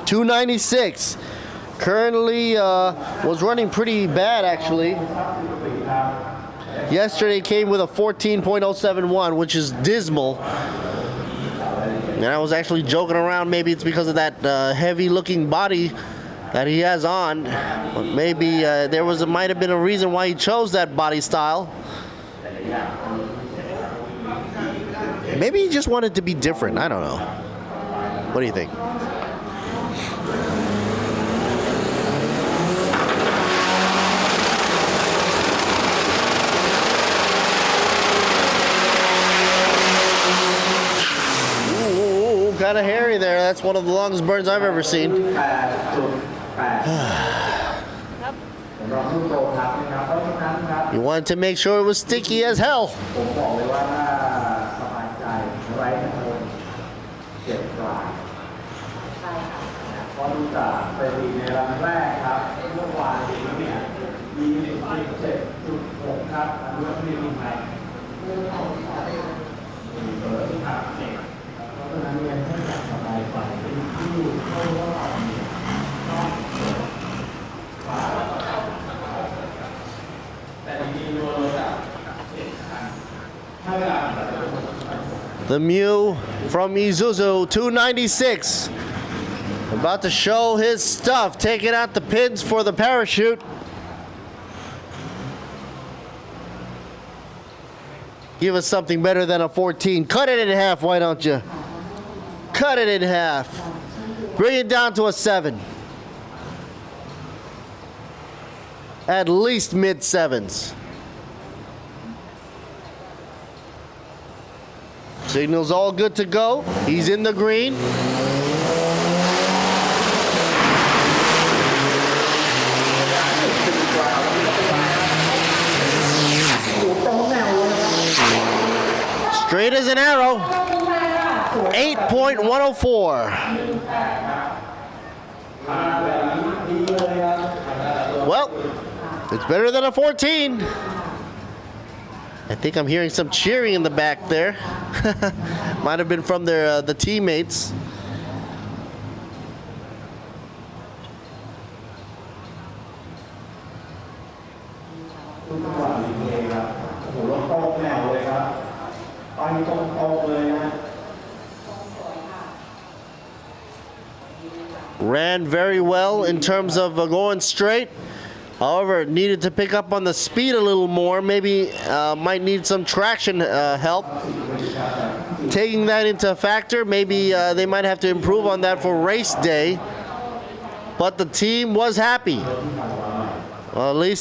296. Currently was running pretty bad, actually. Yesterday came with a 14.071, which is dismal. And I was actually joking around, maybe it's because of that heavy-looking body that he has on. But maybe might have been a reason why he chose that body style. Maybe he just wanted to be different. I don't know. What do you think? Ooh, kind of hairy there. That's one of the longest burns I've ever seen. You wanted to make sure it was sticky as hell. The Mew from Isuzu, 296. About to show his stuff, taking out the pins for the parachute. Give us something better than a 14. Cut it in half, why don't you? Cut it in half. Bring it down to a 7. At least mid-7s. Signal's all good to go. He's in the green. Straight as an arrow. 8.104. Well, it's better than a 14. I think I'm hearing some cheering in the back there. Might have been from the teammates. Ran very well in terms of going straight. However, needed to pick up on the speed a little more. Maybe might need some traction help. Taking that into a factor, maybe they might have to improve on that for race day. But the team was happy. Well, at least